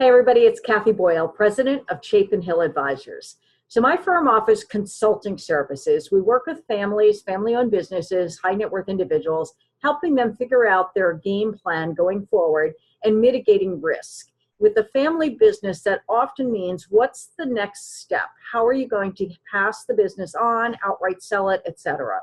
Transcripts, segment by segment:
Hey everybody, it's Kathy Boyle, president of Chapin Hill Advisors. So my firm offers consulting services. We work with families, family-owned businesses, high net worth individuals, helping them figure out their game plan going forward and mitigating risk. With a family business, that often means what's the next step? How are you going to pass the business on, outright sell it, etc.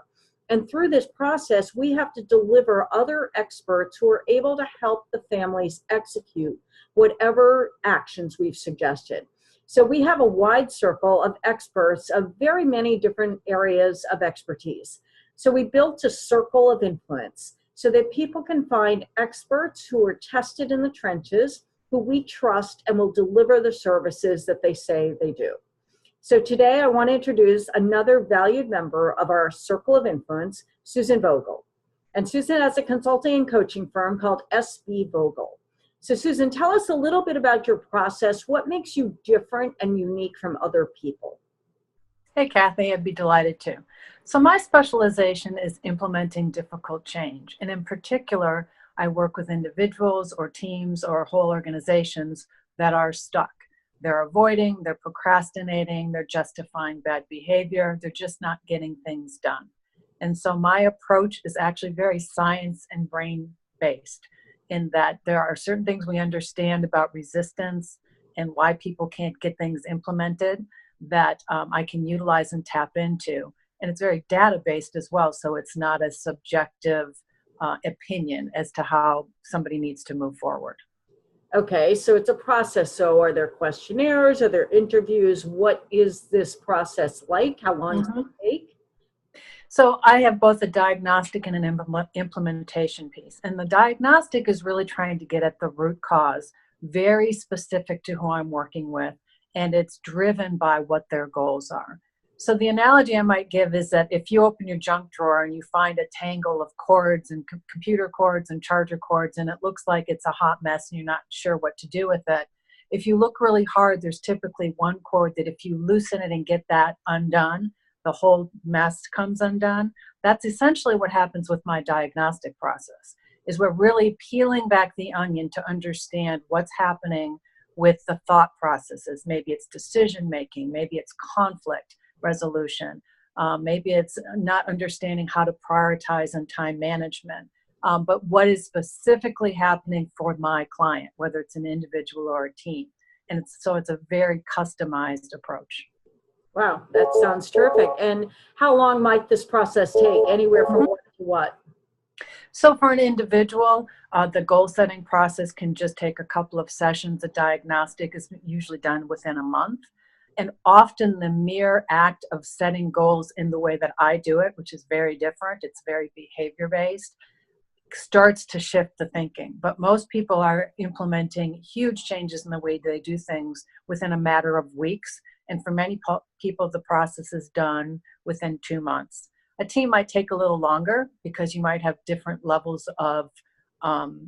And through this process, we have to deliver other experts who are able to help the families execute whatever actions we've suggested. So we have a wide circle of experts of very many different areas of expertise. So we built a circle of influence so that people can find experts who are tested in the trenches, who we trust and will deliver the services that they say they do. So today I want to introduce another valued member of our circle of influence, Susan Vogel. And Susan has a consulting and coaching firm called SB Vogel. So Susan, tell us a little bit about your process. What makes you different and unique from other people? Hey, Kathy, I'd be delighted to. So my specialization is implementing difficult change. And in particular, I work with individuals or teams or whole organizations that are stuck. They're avoiding, they're procrastinating, they're justifying bad behavior, they're just not getting things done. And so my approach is actually very science and brain-based in that there are certain things we understand about resistance and why people can't get things implemented that I can utilize and tap into. And it's very data-based as well, so it's not a subjective opinion as to how somebody needs to move forward. Okay, so it's a process. So are there questionnaires? Are there interviews? What is this process like? How long does it take? So I have both a diagnostic and an implementation piece. And the diagnostic is really trying to get at the root cause, very specific to who I'm working with, and it's driven by what their goals are. So the analogy I might give is that if you open your junk drawer and you find a tangle of cords and computer cords and charger cords, and it looks like it's a hot mess and you're not sure what to do with it, if you look really hard, there's typically one cord that if you loosen it and get that undone, the whole mess comes undone. That's essentially what happens with my diagnostic process, is we're really peeling back the onion to understand what's happening with the thought processes. Maybe it's decision making, maybe it's conflict resolution. Maybe it's not understanding how to prioritize and time management. But what is specifically happening for my client, whether it's an individual or a team. And so it's a very customized approach. Wow, that sounds terrific. And how long might this process take? Anywhere from what to what? So for an individual, the goal setting process can just take a couple of sessions. A diagnostic is usually done within a month. And often the mere act of setting goals in the way that I do it, which is very different, it's very behavior-based, starts to shift the thinking. But most people are implementing huge changes in the way they do things within a matter of weeks. And for many people, the process is done within 2 months. A team might take a little longer because you might have different levels of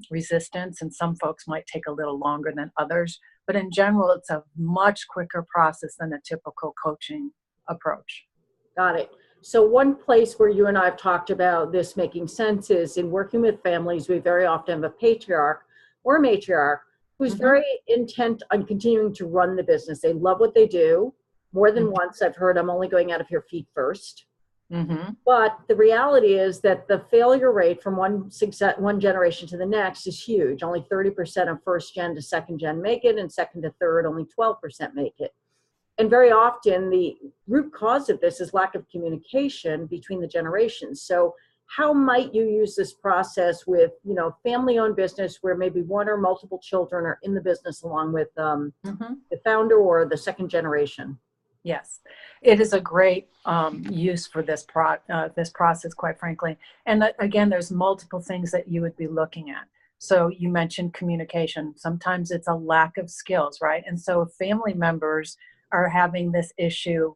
resistance, and some folks might take a little longer than others. But in general, it's a much quicker process than a typical coaching approach. Got it. So one place where you and I have talked about this making sense is in working with families. We very often have a patriarch or matriarch who's very intent on continuing to run the business. They love what they do. More than once I've heard, I'm only going out of your feet first. But the reality is that the failure rate from one generation to the next is huge. Only 30% of first gen to second gen make it, and second to third, only 12% make it. And very often the root cause of this is lack of communication between the generations. So how might you use this process with, family-owned business where maybe one or multiple children are in the business along with the founder or the second generation? Yes, it is a great use for this process, quite frankly. And again, there's multiple things that you would be looking at. So you mentioned communication. Sometimes it's a lack of skills, right? And so family members are having this issue,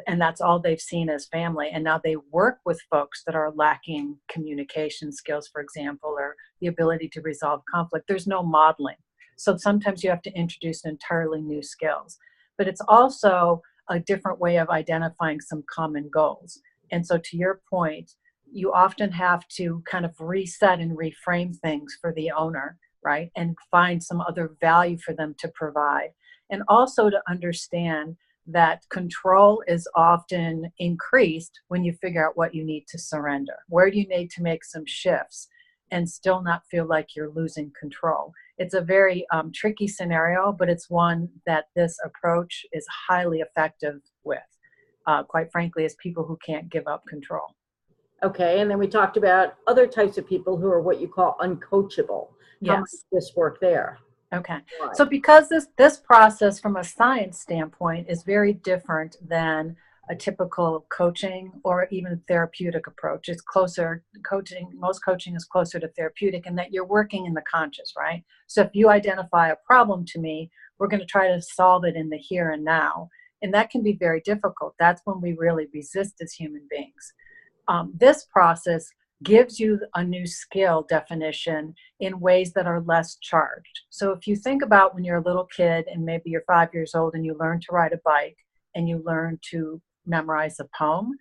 and that's all they've seen as family. And now they work with folks that are lacking communication skills, for example, or the ability to resolve conflict. There's no modeling. So sometimes you have to introduce entirely new skills. But it's also a different way of identifying some common goals. And so to your point, you often have to kind of reset and reframe things for the owner right? And find some other value for them to provide. And also to understand that control is often increased when you figure out what you need to surrender. Where do you need to make some shifts and still not feel like you're losing control? It's a very tricky scenario, but it's one that this approach is highly effective with, quite frankly, as people who can't give up control. Okay, and then we talked about other types of people who are what you call uncoachable. How might Yes. this work there? Okay. Why? So because this process from a science standpoint is very different than a typical coaching or even therapeutic approach. It's closer coaching, most coaching is closer to therapeutic in that you're working in the conscious, right? So if you identify a problem to me, we're going to try to solve it in the here and now. And that can be very difficult. That's when we really resist as human beings. This process gives you a new skill definition in ways that are less charged. So if you think about when you're a little kid and maybe you're 5 years old and you learn to ride a bike and you learn to memorize a poem,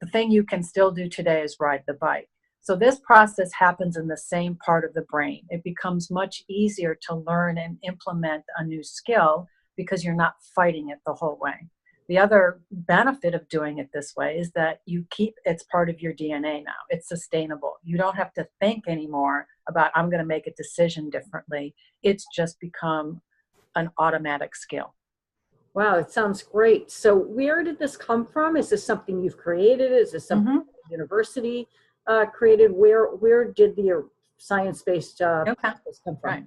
the thing you can still do today is ride the bike. So this process happens in the same part of the brain. It becomes much easier to learn and implement a new skill because you're not fighting it the whole way. The other benefit of doing it this way is that it's part of your DNA now. It's sustainable. You don't have to think anymore about, I'm going to make a decision differently. It's just become an automatic skill. Wow, it sounds great. So where did this come from? Is this something you've created? Is this something the university created? Where did the science-based Okay. practice come from? Right.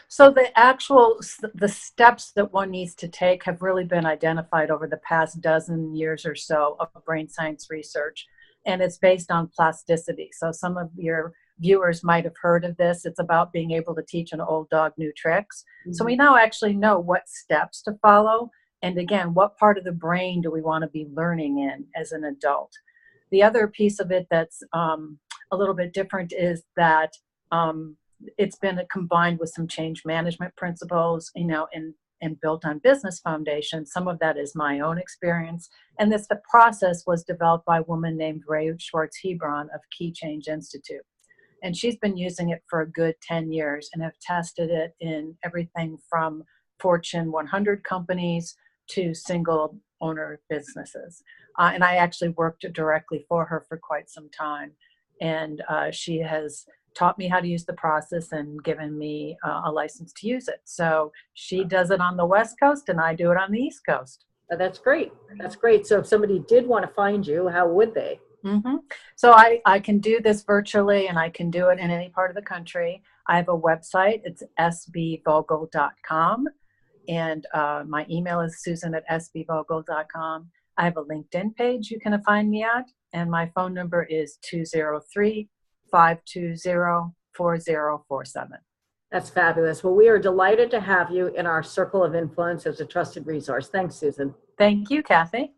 So the steps that one needs to take have really been identified over the past dozen years or so of brain science research, and it's based on plasticity. So some of your viewers might have heard of this. It's about being able to teach an old dog new tricks. So we now actually know what steps to follow, and again, what part of the brain do we want to be learning in as an adult. The other piece of it that's a little bit different is that it's been combined with some change management principles, and built on business foundation. Some of that is my own experience. And the process was developed by a woman named Reut Schwartz-Hebron of Key Change Institute. And she's been using it for a good 10 years and have tested it in everything from Fortune 100 companies to single owner businesses. And I actually worked directly for her for quite some time. And she has taught me how to use the process and given me a license to use it. So she does it on the West Coast and I do it on the East Coast. That's great. That's great. So if somebody did want to find you, how would they? So I can do this virtually and I can do it in any part of the country. I have a website. It's sbvogel.com. And my email is susan@sbvogel.com. I have a LinkedIn page you can find me at. And my phone number is 203-520-4047. That's fabulous. Well, we are delighted to have you in our circle of influence as a trusted resource. Thanks, Susan. Thank you, Kathy.